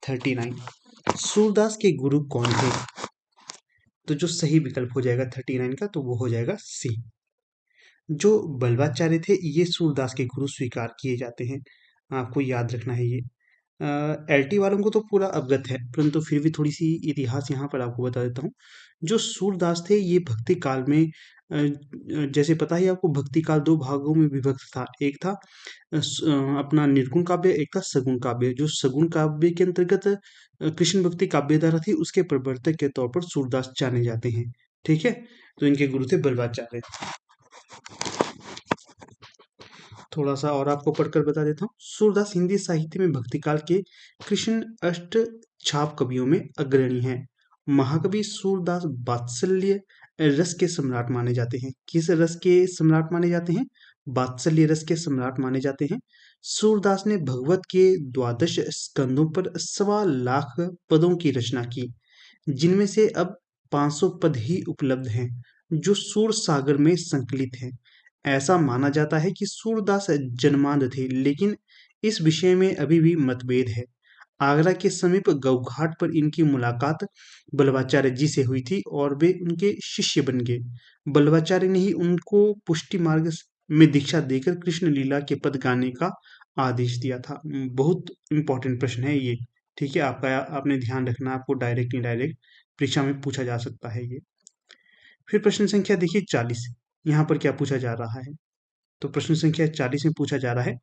39। सूरदास के गुरु कौन थे? तो जो सही विकल्प हो जाएगा 39 का, तो वो हो जाएगा सी। जो बल्वाचार्य थे ये सूरदास के गुरु स्वीकार किए जाते हैं, आपको याद रखना है ये। एलटी वालों को तो पूरा अवगत है, परंतु फिर भी थोड़ी सी इतिहास यहाँ पर आपको बता देता हूँ। जो सूरदास थे ये भक्ति काल में जैसे पता है आपको, भक्ति काल दो भागों में विभक्त था। एक था अपना निर्गुण काव्य, एक था सगुण काव्य। जो सगुण काव्य के अंतर्गत कृष्ण भक्ति काव्य धारा थी, उसके प्रवर्तक के तौर पर सूरदास जाने जाते हैं। ठीक है, तो इनके गुरु थे बल्वाचार्य। थोड़ा सा और आपको पढ़कर बता देता हूँ। सूरदास हिंदी साहित्य में भक्ति काल के कृष्ण अष्ट छाप कवियों में अग्रणी हैं। महाकवि सूरदास वात्सल्य रस के सम्राट माने जाते हैं। किस रस के सम्राट माने जाते हैं? वात्सल्य रस के सम्राट माने जाते हैं। सूरदास ने भगवत के 12 स्कंदों पर 1.25 लाख पदों की रचना की, जिनमें से अब 500 पद ही उपलब्ध हैं, जो सूर सागर में संकलित हैं। ऐसा माना जाता है कि सूरदास जन्मांध थे, लेकिन इस विषय में अभी भी मतभेद है। आगरा के समीप गौघाट पर इनकी मुलाकात बल्वाचार्य जी से हुई थी और वे उनके शिष्य बन गए। बल्वाचार्य ने ही उनको पुष्टि मार्ग में दीक्षा देकर कृष्ण लीला के पद गाने का आदेश दिया था। बहुत इंपॉर्टेंट प्रश्न है ये। ठीक है, आपका आपने ध्यान रखना, आपको डायरेक्ट इनडायरेक्ट परीक्षा में पूछा जा सकता है ये। फिर प्रश्न संख्या देखिए 40। यहाँ पर क्या पूछा जा रहा है? तो प्रश्न संख्या 40 में पूछा जा रहा है,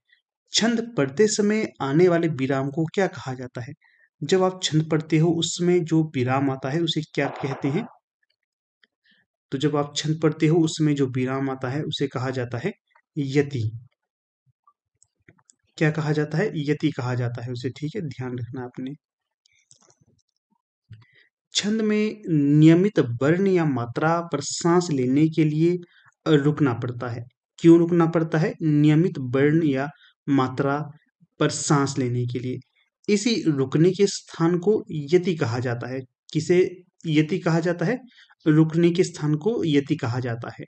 छंद पढ़ते समय आने वाले विराम को क्या कहा जाता है? जब आप छंद पढ़ते हो उस समय जो विराम आता है उसे क्या कहते हैं? तो जब आप छंद पढ़ते हो उस समय जो विराम आता है उसे कहा जाता है यति। क्या कहा जाता है? यति कहा जाता है उसे। ठीक है, ध्यान रखना आपने। छंद में नियमित वर्ण या मात्रा पर सांस लेने के लिए रुकना पड़ता है। क्यों रुकना पड़ता है? नियमित वर्ण या मात्रा पर सांस लेने के लिए। इसी रुकने के स्थान को यति कहा जाता है। किसे यति कहा जाता है? रुकने के स्थान को यति कहा जाता है।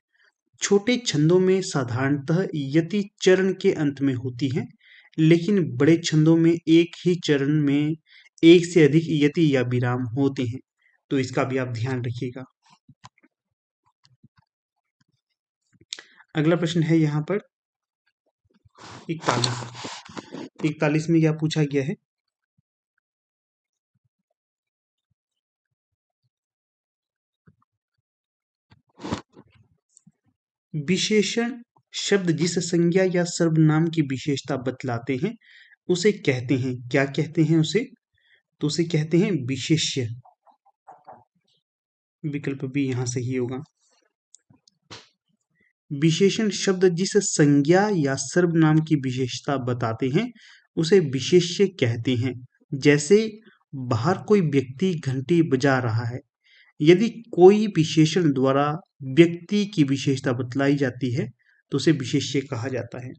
छोटे छंदों में साधारणतः यति चरण के अंत में होती है, लेकिन बड़े छंदों में एक ही चरण में एक से अधिक यति या विराम होते हैं, तो इसका भी आप ध्यान रखिएगा। अगला प्रश्न है यहाँ पर 41 में क्या पूछा गया है? विशेषण शब्द जिस संज्ञा या सर्वनाम की विशेषता बतलाते हैं उसे कहते हैं, क्या कहते हैं उसे? तो उसे कहते हैं विशेष्य। विकल्प भी यहाँ सही होगा। विशेषण शब्द जिस संज्ञा या सर्वनाम की विशेषता बताते हैं उसे विशेष्य कहते हैं। जैसे बाहर कोई व्यक्ति घंटी बजा रहा है। यदि कोई विशेषण द्वारा व्यक्ति की विशेषता बतलाई जाती है तो उसे विशेष्य कहा जाता है।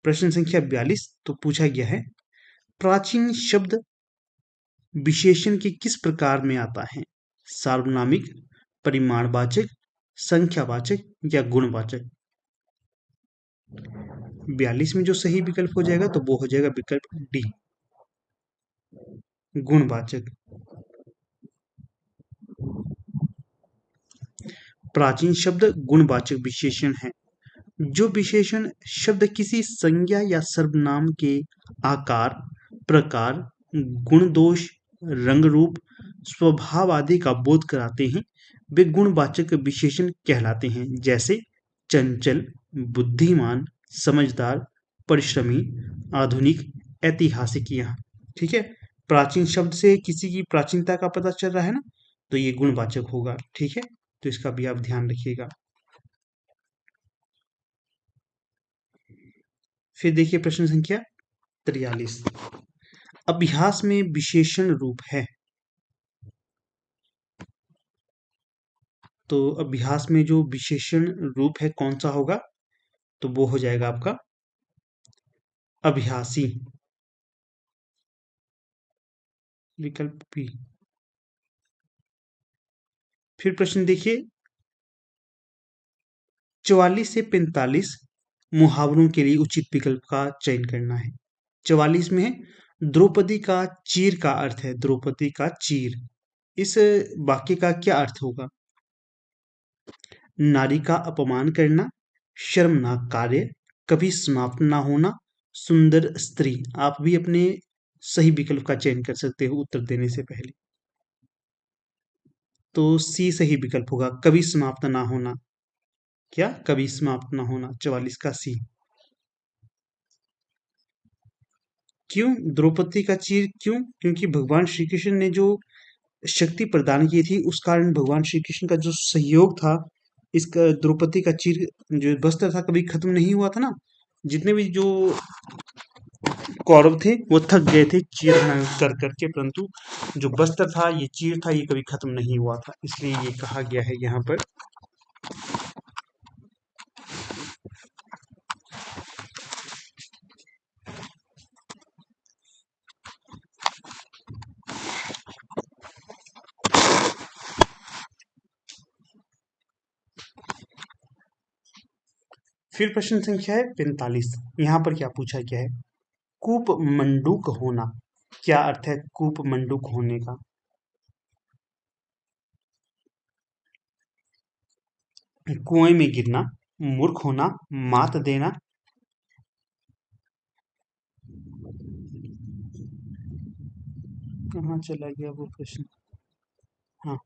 प्रश्न संख्या 42 तो पूछा गया है, प्राचीन शब्द विशेषण के किस प्रकार में आता है? सार्वनामिक, परिमाणवाचक, संख्यावाचक या गुणवाचक? 42 में जो सही विकल्प हो जाएगा तो वो हो जाएगा विकल्प डी, गुणवाचक। प्राचीन शब्द गुणवाचक विशेषण है। जो विशेषण शब्द किसी संज्ञा या सर्वनाम के आकार, प्रकार, गुण दोष, रंग रूप, स्वभाव आदि का बोध कराते हैं वे गुणवाचक विशेषण कहलाते हैं। जैसे चंचल, बुद्धिमान, समझदार, परिश्रमी, आधुनिक, ऐतिहासिक। यहाँ ठीक है, प्राचीन शब्द से किसी की प्राचीनता का पता चल रहा है ना, तो ये गुणवाचक होगा। ठीक है, तो इसका भी आप ध्यान रखिएगा। फिर देखिए प्रश्न संख्या 43, अभ्यास में विशेषण रूप है। तो अभ्यास में जो विशेषण रूप है कौन सा होगा? तो वो हो जाएगा आपका अभ्यासी, विकल्प बी। फिर प्रश्न देखिए 44 से 45 मुहावरों के लिए उचित विकल्प का चयन करना है। 44 में है द्रौपदी का चीर का अर्थ है द्रौपदी का चीर। इस वाक्य का क्या अर्थ होगा? नारी का अपमान करना, शर्मनाक कार्य, कभी समाप्त ना होना, सुंदर स्त्री। आप भी अपने सही विकल्प का चयन कर सकते हो उत्तर देने से पहले। तो सी सही विकल्प होगा, कभी समाप्त ना होना। क्या? कभी समाप्त ना होना, 44 का सी। क्यों द्रौपदी का चीर? क्यों? क्योंकि भगवान श्री कृष्ण ने जो शक्ति प्रदान की थी उस कारण भगवान श्री कृष्ण का जो सहयोग था, इसका द्रौपदी का चीर जो बस्तर था कभी खत्म नहीं हुआ था ना। जितने भी जो कौरव थे वो थक गए थे चीर कर करके, परंतु जो बस्तर था ये चीर था ये कभी खत्म नहीं हुआ था, इसलिए ये कहा गया है यहाँ पर। फिर प्रश्न संख्या है 45। यहाँ पर क्या पूछा गया है? कूप मंडूक होना। क्या अर्थ है कूप मंडूक होने का? कुएं में गिरना, मूर्ख होना, मात देना। कहाँ चला गया वो प्रश्न? हाँ,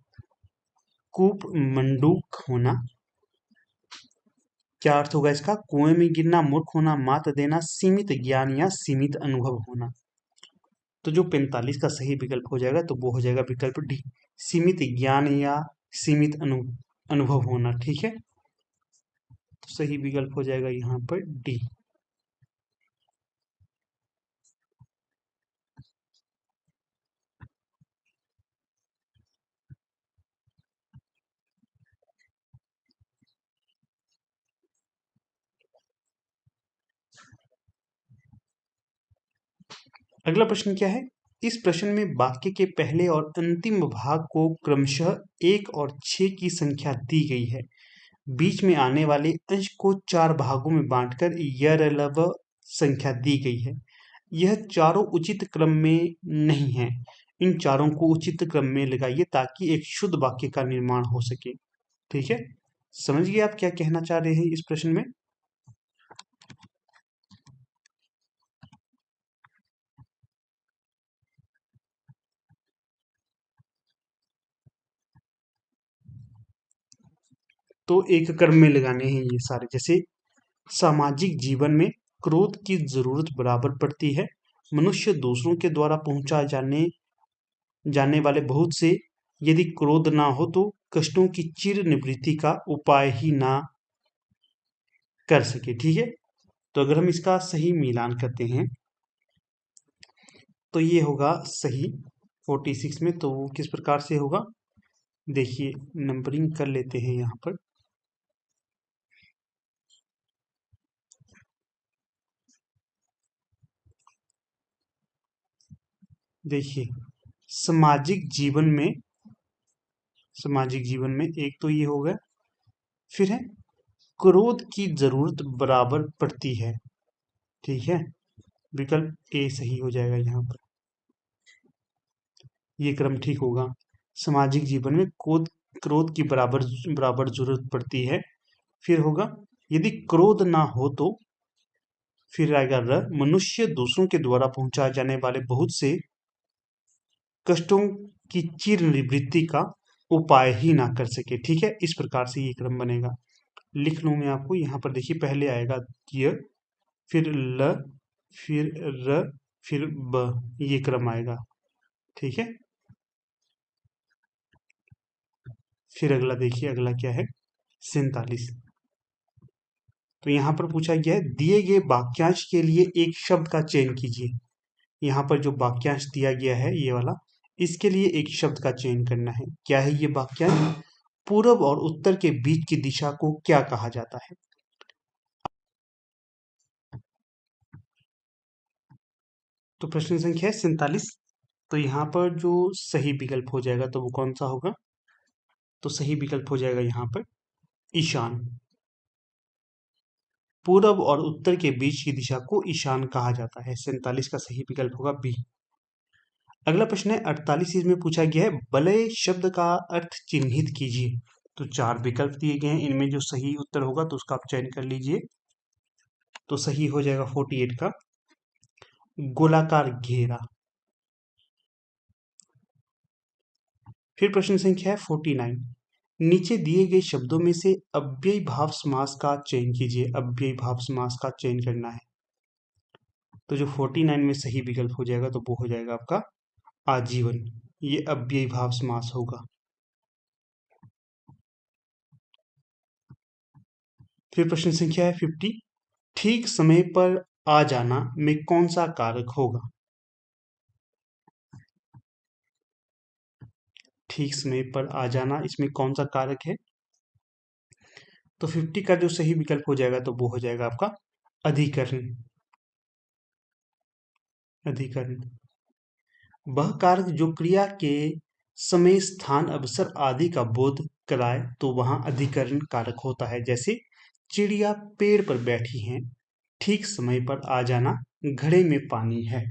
कूप मंडूक होना। क्या अर्थ होगा इसका? कुएं में गिरना, मूर्ख होना, मात देना, सीमित ज्ञान या सीमित अनुभव होना। तो जो 45 का सही विकल्प हो जाएगा तो वो हो जाएगा विकल्प डी, सीमित ज्ञान या सीमित अनुभव होना। ठीक है, तो सही विकल्प हो जाएगा यहाँ पर डी। अगला प्रश्न क्या है? इस प्रश्न में वाक्य के पहले और अंतिम भाग को क्रमशः 1 और 6 की संख्या दी गई है। बीच में आने वाले अंश को 4 भागों में बांटकर यरलव संख्या दी गई है। यह चारों उचित क्रम में नहीं है। इन चारों को उचित क्रम में लगाइए ताकि एक शुद्ध वाक्य का निर्माण हो सके। ठीक है, समझ गए आप क्या कहना चाह रहे हैं इस प्रश्न में? तो एक क्रम में लगाने हैं ये सारे। जैसे सामाजिक जीवन में क्रोध की जरूरत बराबर पड़ती है। मनुष्य दूसरों के द्वारा पहुंचाए जाने जाने वाले बहुत से, यदि क्रोध ना हो तो कष्टों की चिर निवृत्ति का उपाय ही ना कर सके। ठीक है, तो अगर हम इसका सही मिलान करते हैं तो ये होगा सही 46 में। तो वो किस प्रकार से होगा? देखिए, नंबरिंग कर लेते हैं यहाँ पर। देखिए, सामाजिक जीवन में सामाजिक जीवन में एक तो ये हो गया। फिर है क्रोध की जरूरत बराबर पड़ती है। ठीक है, विकल्प ए सही हो जाएगा यहाँ पर। ये क्रम ठीक होगा। सामाजिक जीवन में क्रोध क्रोध की बराबर बराबर जरूरत पड़ती है। फिर होगा यदि क्रोध ना हो तो, फिर आएगा र, मनुष्य दूसरों के द्वारा पहुंचाए जाने वाले बहुत से कष्टों की चिर निवृत्ति का उपाय ही ना कर सके। ठीक है, इस प्रकार से ये क्रम बनेगा। लिख लूं मैं आपको यहाँ पर। देखिए, पहले आएगा य, फिर ल, फिर र, फिर ब, ये क्रम आएगा। ठीक है, फिर अगला देखिए, अगला क्या है? 47। तो यहाँ पर पूछा गया है दिए गए वाक्यांश के लिए एक शब्द का चयन कीजिए। यहाँ पर जो वाक्यांश दिया गया है ये वाला, इसके लिए एक शब्द का चयन करना है। क्या है ये वाक्यांश? पूर्व और उत्तर के बीच की दिशा को क्या कहा जाता है? तो प्रश्न संख्या है 47। तो यहाँ पर जो सही विकल्प हो जाएगा तो वो कौन सा होगा? तो सही विकल्प हो जाएगा यहाँ पर ईशान। पूरब और उत्तर के बीच की दिशा को ईशान कहा जाता है। 47 का सही विकल्प होगा बी। अगला प्रश्न है 48 में पूछा गया है वलय शब्द का अर्थ चिन्हित कीजिए। तो चार विकल्प दिए गए हैं, इनमें जो सही उत्तर होगा तो उसका आप चयन कर लीजिए। तो सही हो जाएगा 48 का गोलाकार घेरा। फिर प्रश्न संख्या है 49, नीचे दिए गए शब्दों में से अव्ययीभाव समास का चयन कीजिए। अव्ययीभाव समास का चयन करना है। तो जो 49 में सही विकल्प हो जाएगा तो वो हो जाएगा आपका आजीवन। ये अव्ययीभाव समास होगा। फिर प्रश्न संख्या है 50, ठीक समय पर आ जाना में कौन सा कारक होगा। ठीक समय पर आ जाना, इसमें कौन सा कारक है। तो 50 का जो सही विकल्प हो जाएगा तो वो हो जाएगा आपका अधिकरण। अधिकरण वह कारक जो क्रिया के समय स्थान अवसर आदि का बोध कराए तो वहां अधिकरण कारक होता है। जैसे चिड़िया पेड़ पर बैठी हैं, ठीक समय पर आ जाना, घड़े में पानी है,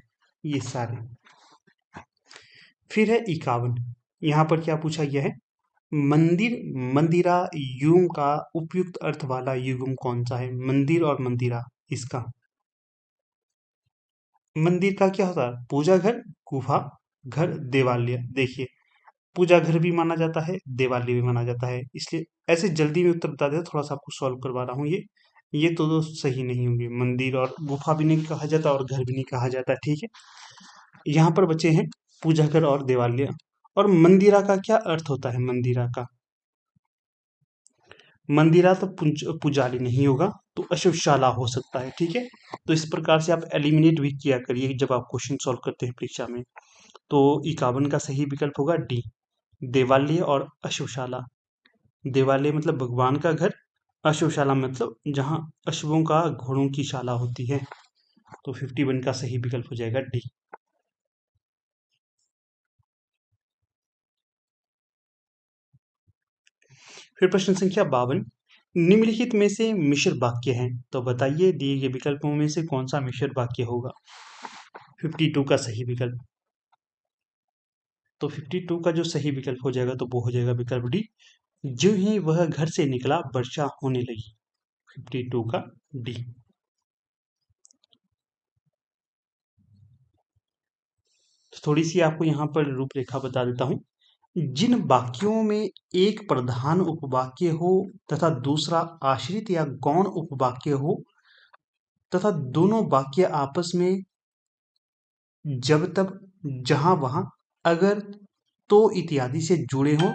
ये सारे। फिर है 51, यहाँ पर क्या पूछा गया है मंदिर मंदिरा युग्म का उपयुक्त अर्थ वाला युग्म कौन सा है। मंदिर और मंदिरा, इसका मंदिर का क्या होता है पूजा घर, गुफा घर, देवालय। देखिए पूजा घर भी माना जाता है, देवालय भी माना जाता है, इसलिए ऐसे जल्दी में उत्तर बता देता, थोड़ा सा आपको सॉल्व करवा रहा हूँ। ये तो दोस्त सही नहीं होंगे। मंदिर और गुफा भी नहीं कहा जाता और घर भी नहीं कहा जाता, ठीक है। यहाँ पर बचे हैं पूजा घर और देवालय। और मंदिरा का क्या अर्थ होता है। मंदिरा का मंदिरा तो पुजारी नहीं होगा, तो अशुभशाला हो सकता है, ठीक है। तो इस प्रकार से आप एलिमिनेट भी किया करिए जब आप क्वेश्चन सॉल्व करते हैं परीक्षा में। तो 51 का सही विकल्प होगा डी, देवालय और अशुभशाला। देवालय मतलब भगवान का घर, अशुभशाला मतलब जहाँ अशुभों का घोड़ों की शाला होती है। तो 51 का सही विकल्प हो जाएगा डी। फिर प्रश्न संख्या 52, निम्नलिखित में से मिश्र वाक्य है, तो बताइए दिए गए विकल्पों में से कौन सा मिश्र वाक्य होगा। 52 का सही विकल्प। तो 52 का जो सही विकल्प हो जाएगा तो वो हो जाएगा विकल्प डी, जो ही वह घर से निकला वर्षा होने लगी। 52 का डी। थोड़ी सी आपको यहाँ पर रूपरेखा बता देता हूँ। जिन वाक्यों में एक प्रधान उपवाक्य हो तथा दूसरा आश्रित या गौण उपवाक्य हो तथा दोनों वाक्य आपस में जब तब जहां वहां अगर तो इत्यादि से जुड़े हों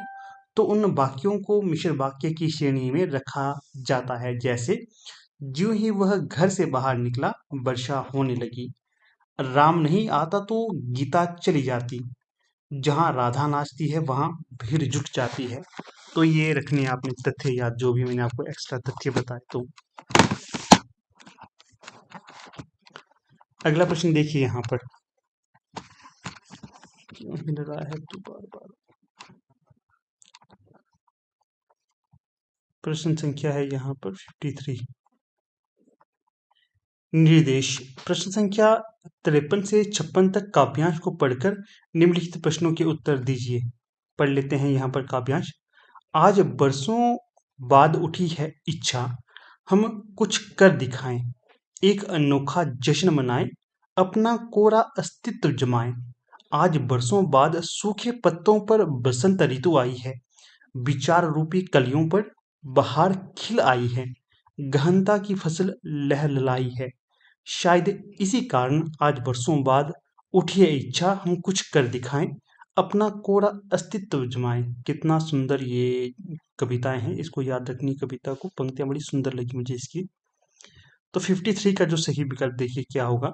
तो उन वाक्यों को मिश्र वाक्य की श्रेणी में रखा जाता है। जैसे ज्यों ही वह घर से बाहर निकला वर्षा होने लगी, राम नहीं आता तो गीता चली जाती, जहां राधा नाचती है वहां भीड़ जुट जाती है। तो ये रखने आपने तथ्य याद, जो भी मैंने आपको एक्स्ट्रा तथ्य बताए। तो अगला प्रश्न देखिए यहाँ पर, क्यों हिल रहा है तू बार बार। प्रश्न संख्या है यहाँ पर 53, निर्देश। प्रश्न संख्या 53 से 56 तक काव्यांश को पढ़कर निम्नलिखित प्रश्नों के उत्तर दीजिए। पढ़ लेते हैं यहाँ पर काव्यांश। आज बरसों बाद उठी है इच्छा, हम कुछ कर दिखाएं, एक अनोखा जश्न मनाएं, अपना कोरा अस्तित्व जमाएं। आज बरसों बाद सूखे पत्तों पर बसंत ऋतु आई है, विचार रूपी कलियों पर बहार खिल आई है, गहनता की फसल लहलहाई है। शायद इसी कारण आज बरसों बाद उठी है इच्छा, हम कुछ कर दिखाएं, अपना कोरा अस्तित्व जमाएं। कितना सुंदर ये कविताएं हैं, इसको याद रखनी कविता को, पंक्तियां बड़ी सुंदर लगी मुझे इसकी। तो 53 का जो सही विकल्प देखिए क्या होगा,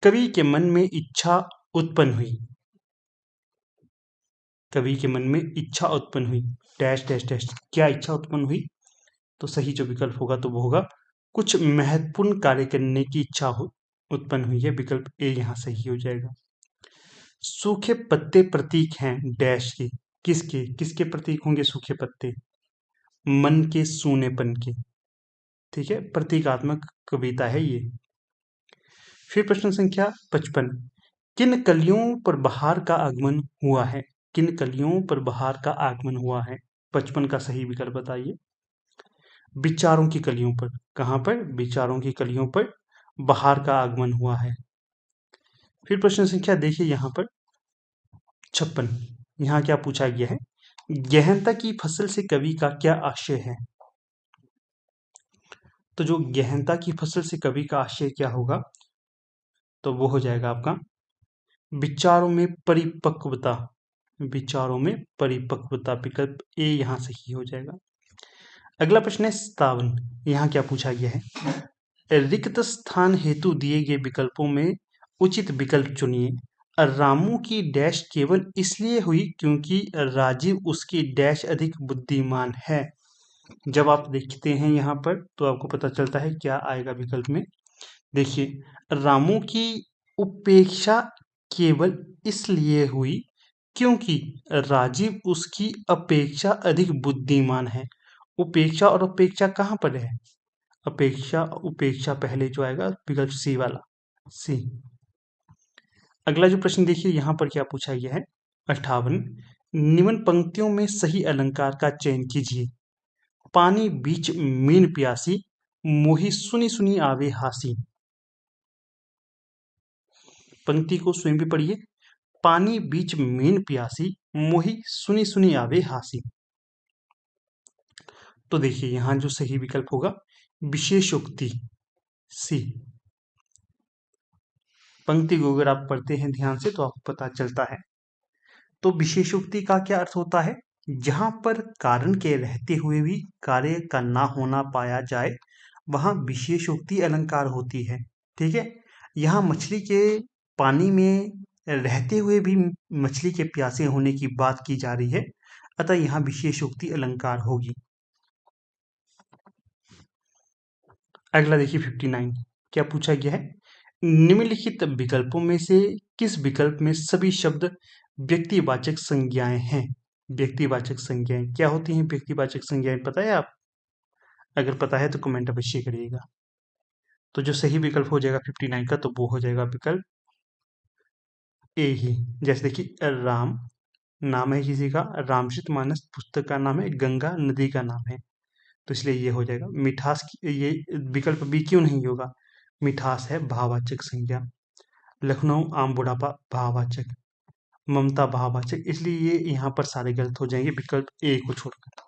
कवि के मन में इच्छा उत्पन्न हुई। कवि के मन में इच्छा उत्पन्न हुई, डैश डैश डैश, क्या इच्छा उत्पन्न हुई। तो सही जो विकल्प होगा तो वो होगा कुछ महत्वपूर्ण कार्य करने की इच्छा उत्पन्न हुई है। विकल्प ए यहाँ सही हो जाएगा। सूखे पत्ते प्रतीक हैं डैश के, किसके किसके प्रतीक होंगे सूखे पत्ते, मन के सूनेपन के। ठीक है, प्रतीकात्मक कविता है ये। फिर प्रश्न संख्या 55, किन कलियों पर बहार का आगमन हुआ है? किन कलियों पर बहार का आगमन हुआ है? 55 का सही विकल्प बताइए। विचारों की कलियों पर। कहाँ पर? विचारों की कलियों पर बहार का आगमन हुआ है। फिर प्रश्न संख्या देखिए यहाँ पर 56, यहाँ क्या पूछा गया है? गहनता की फसल से कवि का क्या आशय है? तो जो गहनता की फसल से कवि का आशय क्या होगा? तो वो हो जाएगा आपका विचारों में परिपक्वता। विचारों में परिपक्वता, विकल्प ए यहाँ सही हो जाएगा। अगला प्रश्न है 57, यहाँ क्या पूछा गया है? रिक्त स्थान हेतु दिए गए विकल्पों में उचित विकल्प चुनिए। रामू की डैश केवल इसलिए हुई क्योंकि राजीव उसकी डैश अधिक बुद्धिमान है। जब आप देखते हैं यहाँ पर तो आपको पता चलता है क्या आएगा विकल्प में। देखिए, रामू की उपेक्षा केवल इसलिए हुई क्योंकि राजीव उसकी अपेक्षा अधिक बुद्धिमान है। उपेक्षा और अपेक्षा कहाँ पर है? अपेक्षा उपेक्षा पहले जो आएगा विकल्प सी वाला, सी। अगला जो प्रश्न देखिए यहाँ पर क्या पूछा गया है? 58, निम्न पंक्तियों में सही अलंकार का चयन कीजिए। पानी बीच मीन प्यासी, मोही सुनी सुनी आवे हासी। पंक्ति को स्वयं भी पढ़िए। पानी बीच मीन प्यासी, मोही सुनी सुनी आवे हासी। तो देखिए यहाँ जो सही विकल्प होगा विशेषोक्ति, सी। पंक्ति को अगर आप पढ़ते हैं ध्यान से तो आपको पता चलता है। तो विशेषोक्ति का क्या अर्थ होता है? जहां पर कारण के रहते हुए भी कार्य का ना होना पाया जाए वहां विशेषोक्ति अलंकार होती है। ठीक है, यहाँ मछली के पानी में रहते हुए भी मछली के प्यासे होने की बात की जा रही है, अतः यहाँ विशेषोक्ति अलंकार होगी। अगला देखिए 59, क्या पूछा गया है? निम्नलिखित विकल्पों में से किस विकल्प में सभी शब्द व्यक्तिवाचक संज्ञाएं हैं? व्यक्तिवाचक संज्ञाएं क्या होती हैं? व्यक्तिवाचक संज्ञाएं पता है आप? अगर पता है तो कमेंट अवश्य करिएगा। तो जो सही विकल्प हो जाएगा 59 का, तो वो हो जाएगा विकल्प ए ही। जैसे देखिए, राम नाम है किसी का, रामचरितमानस पुस्तक का नाम है, गंगा नदी का नाम है, तो इसलिए ये हो जाएगा। मिठास ये विकल्प बी क्यों नहीं होगा? मिठास है भाववाचक संज्ञा। लखनऊ आम बुढ़ापा भाववाचक, ममता भाववाचक, इसलिए ये यहाँ पर सारे गलत हो जाएंगे विकल्प ए को छोड़कर।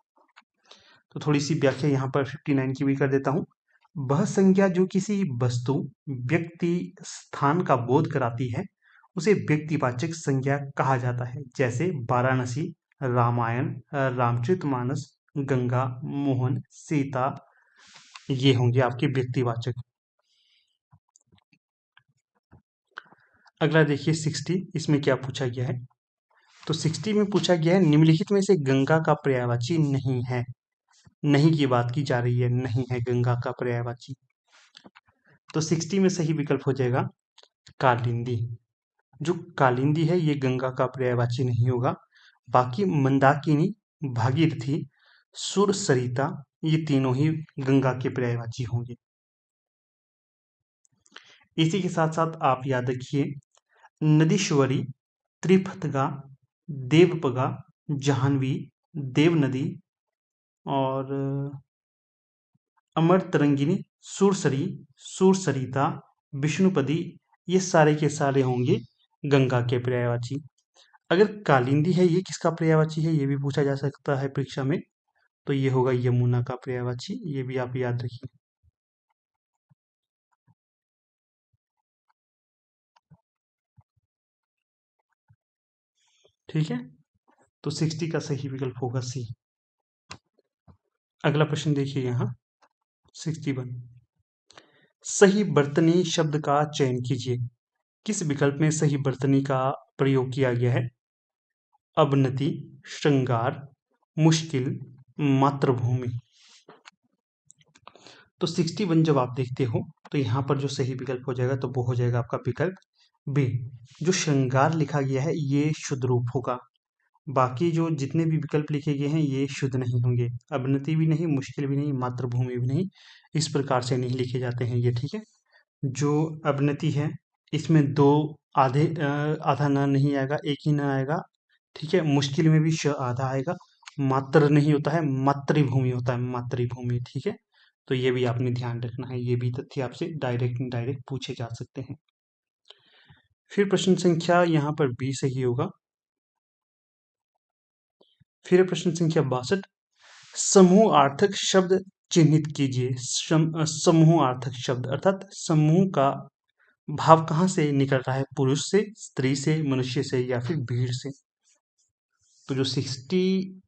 तो थोड़ी सी व्याख्या यहाँ पर 59 की भी कर देता हूँ। वह संज्ञा जो किसी वस्तु, व्यक्ति, स्थान का बोध कराती है उसे व्यक्तिवाचक संज्ञा कहा जाता है। जैसे वाराणसी, रामायण, रामचरितमानस, गंगा, मोहन, सीता, ये होंगे आपके व्यक्तिवाचक। अगला देखिए 60, इसमें क्या पूछा गया है? तो 60 में पूछा गया है निम्नलिखित में से गंगा का पर्यायवाची नहीं है। नहीं की बात की जा रही है, नहीं है गंगा का पर्यायवाची। तो 60 में सही विकल्प हो जाएगा कालिंदी। जो कालिंदी है ये गंगा का पर्यायवाची नहीं होगा। बाकी मंदाकिनी, भागीरथी, सुर, सरिता, ये तीनों ही गंगा के पर्यायवाची होंगे। इसी के साथ साथ आप याद रखिए, नदीश्वरी, त्रिफतगा, देवपगा, जाह्नवी, देवनदी और अमर तरंगिनी, सुरसरी, सुरसरिता, विष्णुपदी, ये सारे के सारे होंगे गंगा के पर्यायवाची। अगर कालिंदी है ये किसका पर्यायवाची है ये भी पूछा जा सकता है परीक्षा में, तो ये होगा यमुना का पर्यायवाची, ये भी आप याद रखिए। ठीक है, तो 60 का सही विकल्प होगा सी। अगला प्रश्न देखिए यहाँ 61, सही बर्तनी शब्द का चयन कीजिए। किस विकल्प में सही बर्तनी का प्रयोग किया गया है? अवनति, श्रृंगार, मुश्किल, मातृभूमि। तो 61 जब आप देखते हो तो यहाँ पर जो सही विकल्प हो जाएगा तो वो हो जाएगा आपका विकल्प बी। जो श्रृंगार लिखा गया है ये शुद्ध रूप होगा, बाकी जो जितने भी विकल्प लिखे गए हैं ये शुद्ध नहीं होंगे। अवनति भी नहीं, मुश्किल भी नहीं, मातृभूमि भी नहीं, इस प्रकार से नहीं लिखे जाते हैं ये, ठीक है। जो अवनति है इसमें दो आधा न नहीं आएगा, एक ही न आएगा, ठीक है। मुश्किल में भी श आधा आएगा। मात्र नहीं होता है, मातृभूमि होता है, मातृभूमि, ठीक है। तो ये भी आपने ध्यान रखना है, ये भी तथ्य आपसे डायरेक्ट इनडायरेक्ट पूछे जा सकते हैं। फिर प्रश्न संख्या यहाँ पर 20 सही होगा। फिर प्रश्न संख्या 62, समूहार्थक शब्द चिन्हित कीजिए। समूहार्थक शब्द अर्थात समूह का भाव कहाँ से निकल रहा है, पुरुष से, स्त्री से, मनुष्य से या फिर भीड़ से। तो जो 62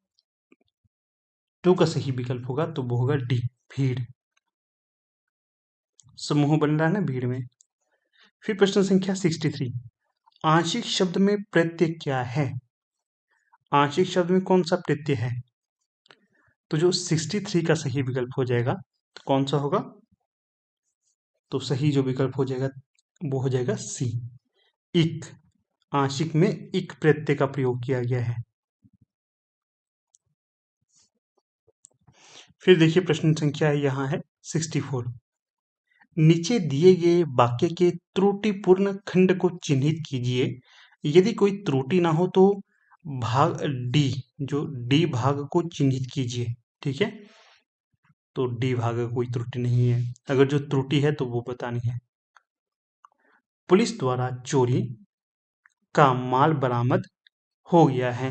का सही विकल्प होगा तो वो होगा डी, भीड़। समूह बन रहा है ना भीड़ में। फिर प्रश्न संख्या 63, आंशिक शब्द में प्रत्यय क्या है। आंशिक शब्द में कौन सा प्रत्यय है। तो जो 63 का सही विकल्प हो जाएगा तो कौन सा होगा, तो सही जो विकल्प हो जाएगा वो हो जाएगा सी, इक। आंशिक में इक प्रत्यय का प्रयोग किया गया है। फिर देखिए प्रश्न संख्या यहाँ है 64, नीचे दिए गए वाक्य के त्रुटिपूर्ण खंड को चिन्हित कीजिए। यदि कोई त्रुटि ना हो तो भाग डी, जो डी भाग को चिन्हित कीजिए, ठीक है। तो डी भाग का कोई त्रुटि नहीं है, अगर जो त्रुटि है तो वो बतानी है। पुलिस द्वारा चोरी का माल बरामद हो गया है।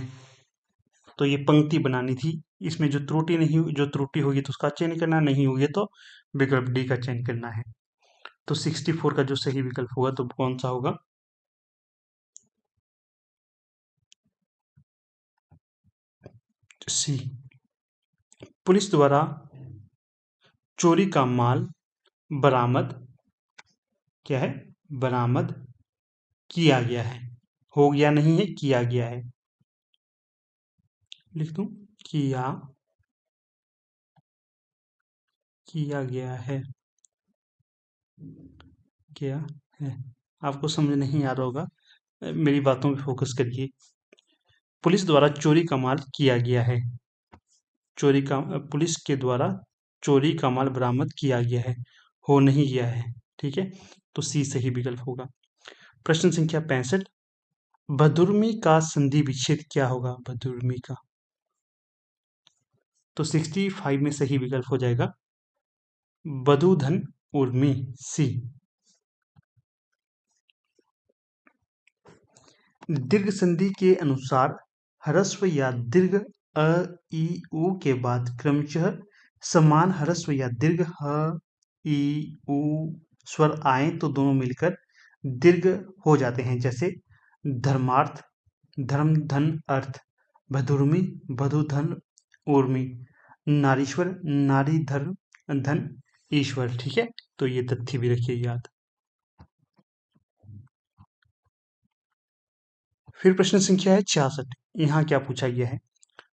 तो ये पंक्ति बनानी थी, इसमें जो त्रुटि नहीं, जो त्रुटि होगी तो उसका चयन करना, नहीं होगी तो विकल्प डी का चयन करना है। तो 64 का जो सही विकल्प होगा तो कौन सा होगा, सी। पुलिस द्वारा चोरी का माल बरामद, क्या है, बरामद किया गया है। हो गया नहीं है, किया गया है, लिख दूं, किया किया गया है, क्या है। आपको समझ नहीं आ रहा होगा, मेरी बातों पे फोकस करिए। पुलिस द्वारा चोरी का माल किया गया है, चोरी का, पुलिस के द्वारा चोरी का माल बरामद किया गया है, हो नहीं गया है, ठीक है। तो सी सही विकल्प होगा। प्रश्न संख्या 65, बदुर्मी का संधि विच्छेद क्या होगा, बदुर्मी का। तो 65 में सही विकल्प हो जाएगा बदुधन उर्मी, सी। दीर्घ संधि के अनुसार ह्रस्व या दीर्घ अ, ई, उ के बाद क्रमशः समान ह्रस्व या दीर्घ ह, ई, उ स्वर आए तो दोनों मिलकर दीर्घ हो जाते हैं, जैसे धर्मार्थ, धर्म धन अर्थ, भदुर्मी, भदुधन उर्मी, नारीश्वर, नारी धर्म धन ईश्वर, ठीक है। तो ये तथ्य भी रखिए याद। फिर प्रश्न संख्या है 66, यहाँ क्या पूछा गया है,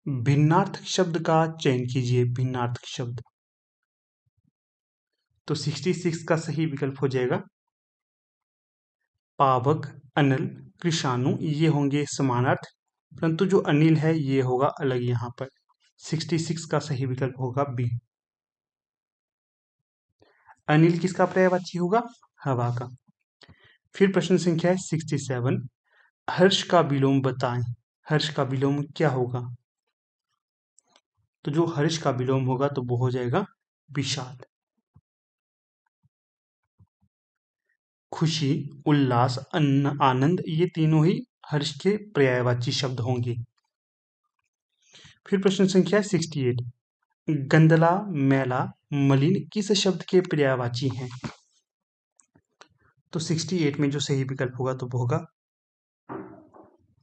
भिन्नार्थक शब्द का चयन कीजिए, भिन्नार्थक शब्द। तो 66 का सही विकल्प हो जाएगा पावक, अनल, कृषाणु, ये होंगे समानार्थ, परंतु जो अनिल है ये होगा अलग यहाँ पर। 66 का सही विकल्प होगा बी। अनिल किसका पर्यायवाची होगा, हवा का। फिर प्रश्न संख्या है 67, हर्ष का विलोम बताएं। हर्ष का विलोम क्या होगा, तो जो हर्ष का विलोम होगा तो वो हो जाएगा विषाद। खुशी, उल्लास, आनंद, ये तीनों ही हर्ष के पर्यायवाची शब्द होंगे। फिर प्रश्न संख्या 68, गंदला, मैला, मलिन किस शब्द के पर्यायवाची हैं। तो 68 में जो सही विकल्प होगा तो वो होगा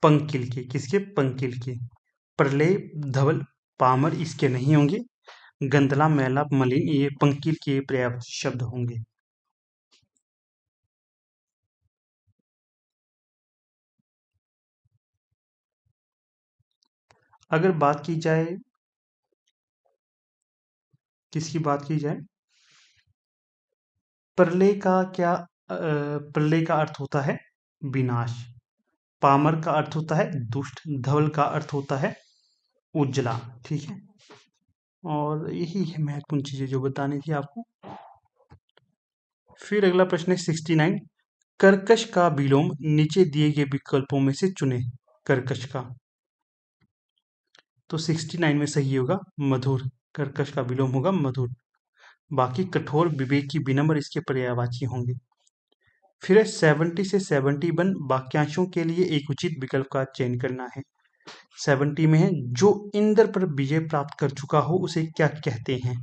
पंकिल के, किसके, पंकिल के। प्रलय, धवल, पामर इसके नहीं होंगे। गंदला, मैला, मलिन ये पंकिल के पर्यायवाची शब्द होंगे। अगर बात की जाए, किसकी बात की जाए, प्रलय का क्या, प्रलय का अर्थ होता है विनाश। पामर का अर्थ होता है दुष्ट, धवल का अर्थ होता है उजला। ठीक है, और यही है महत्वपूर्ण चीजें जो बतानी थी आपको। फिर अगला प्रश्न है 69, कर्कश का विलोम नीचे दिए गए विकल्पों में से चुने। कर्कश का, तो 69 में सही होगा मधुर। कर्कश का विलोम होगा मधुर। बाकी कठोर, विवेकी, विनम्र इसके पर्यायवाची होंगे। फिर 70 से 71 वाक्यांशों के लिए एक उचित विकल्प का चयन करना है। 70 में है, जो इंद्र पर विजय प्राप्त कर चुका हो उसे क्या कहते हैं।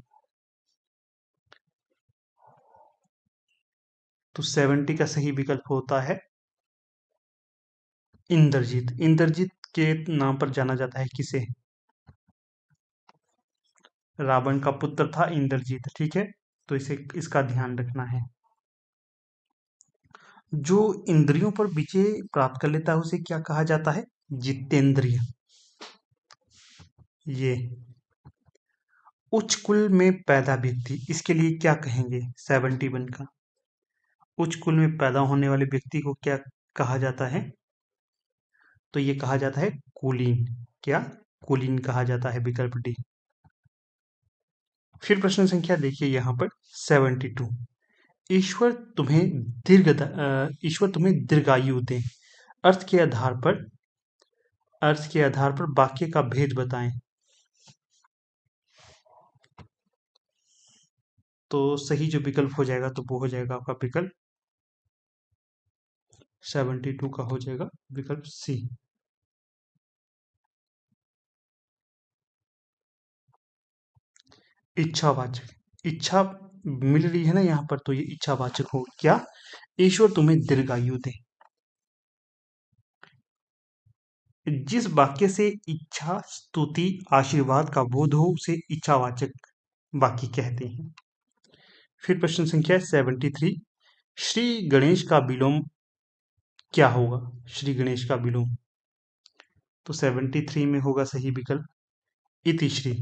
तो 70 का सही विकल्प होता है इंद्रजीत। इंद्रजीत के नाम पर जाना जाता है किसे? रावण का पुत्र था इंद्रजीत। ठीक है, तो इसे इसका ध्यान रखना है। जो इंद्रियों पर विजय प्राप्त कर लेता है उसे क्या कहा जाता है? जितेंद्रिय। ये उच्च कुल में पैदा व्यक्ति, इसके लिए क्या कहेंगे? 71 का उच्च कुल में पैदा होने वाले व्यक्ति को क्या कहा जाता है? तो ये कहा जाता है कुलीन। क्या? कुलीन कहा जाता है, विकल्प डी। फिर प्रश्न संख्या देखिए यहाँ पर 72, ईश्वर तुम्हें दीर्घायु दे, अर्थ के आधार पर वाक्य का भेद बताएं। तो सही जो विकल्प हो जाएगा तो वो हो जाएगा आपका विकल्प 72 का हो जाएगा विकल्प सी। इच्छावाचक, इच्छा मिल रही है ना यहाँ पर, तो ये इच्छावाचक हो। क्या? ईश्वर तुम्हें दीर्घायु दे। जिस वाक्य से इच्छा, स्तुति, आशीर्वाद का बोध हो उसे इच्छावाचक वाक्य कहते हैं। फिर प्रश्न संख्या 73, श्री गणेश का विलोम क्या होगा? श्री गणेश का विलोम, तो 73 में होगा सही विकल्प इतिश्री।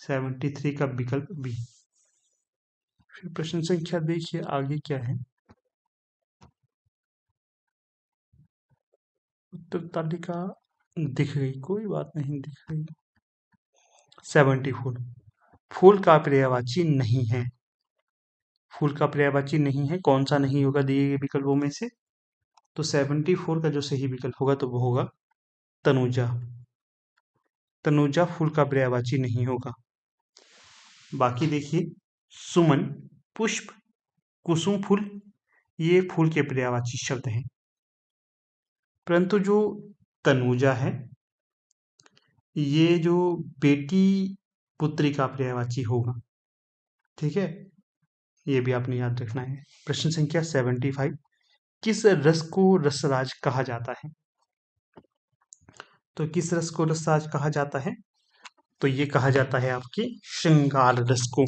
73 का विकल्प बी। फिर प्रश्न संख्या देखिए आगे क्या है। उत्तर तालिका दिख गई, कोई बात नहीं, दिख गई। 74, फूल का पर्यायवाची नहीं है। फूल का पर्यायवाची नहीं है, कौन सा नहीं होगा दिए गए विकल्पों में से? तो 74 का जो सही विकल्प होगा तो वो होगा तनुजा। तनुजा फूल का पर्यायवाची नहीं होगा। बाकी देखिए, सुमन, पुष्प, कुसुम फूल, ये फूल के पर्यायवाची शब्द हैं। परंतु जो तनुजा है, ये जो बेटी, पुत्री का पर्यायवाची होगा। ठीक है, ये भी आपने याद रखना है। प्रश्न संख्या 75, किस रस को रसराज कहा जाता है? तो किस रस को रसराज कहा जाता है? तो ये कहा जाता है आपकी श्रृंगार रस को।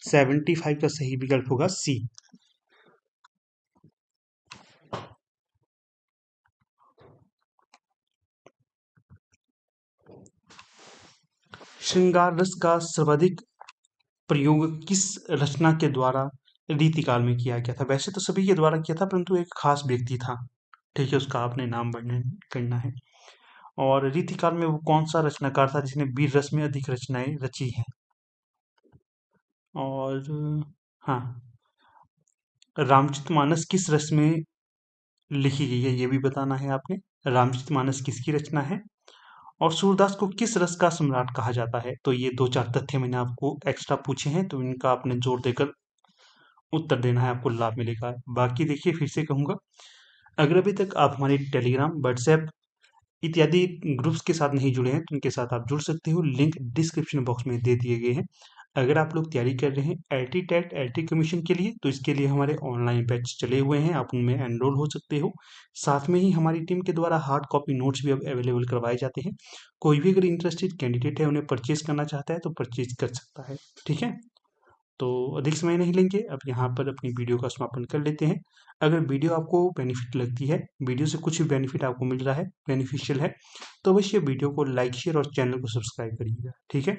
75 का सही विकल्प होगा सी। श्रृंगार रस का सर्वाधिक प्रयोग किस रचना के द्वारा रीतिकाल में किया गया था? वैसे तो सभी के द्वारा किया था, परंतु एक खास व्यक्ति था। ठीक है, उसका आपने नाम वर्णन करना है। और रीतिकाल में वो कौन सा रचनाकार था जिसने वीर रस में अधिक रचनाएं रची हैं? और हाँ, रामचरितमानस किस रस में लिखी गई है ये भी बताना है आपने। रामचरितमानस किसकी रचना है? और सूरदास को किस रस का सम्राट कहा जाता है? तो ये दो चार तथ्य मैंने आपको एक्स्ट्रा पूछे हैं, तो इनका आपने जोर देकर उत्तर देना है, आपको लाभ मिलेगा। बाकी देखिए, फिर से कहूंगा, अगर अभी तक आप हमारे टेलीग्राम, व्हाट्सएप इत्यादि ग्रुप्स के साथ नहीं जुड़े हैं तो उनके साथ आप जुड़ सकते हो। लिंक डिस्क्रिप्शन बॉक्स में दे दिए गए हैं। अगर आप लोग तैयारी कर रहे हैं एलटी टेट, एलटी कमीशन के लिए, तो इसके लिए हमारे ऑनलाइन बैच चले हुए हैं, आप उनमें एनरोल हो सकते हो। साथ में ही हमारी टीम के द्वारा हार्ड कॉपी नोट्स भी अब अवेलेबल करवाए जाते हैं। कोई भी अगर इंटरेस्टेड कैंडिडेट है, उन्हें परचेज करना चाहता है तो परचेज कर सकता है। ठीक है, तो अधिक समय नहीं लेंगे, अब यहाँ पर अपनी वीडियो का समापन कर लेते हैं। अगर वीडियो आपको बेनिफिट लगती है, वीडियो से कुछ भी बेनिफिट आपको मिल रहा है, बेनिफिशियल है, तो अवश्य वीडियो को लाइक, शेयर और चैनल को सब्सक्राइब करिएगा। ठीक है,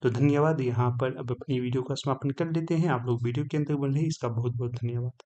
तो धन्यवाद। यहाँ पर अब अपनी वीडियो का समापन कर लेते हैं। आप लोग वीडियो के अंदर बन रहे, इसका बहुत बहुत धन्यवाद।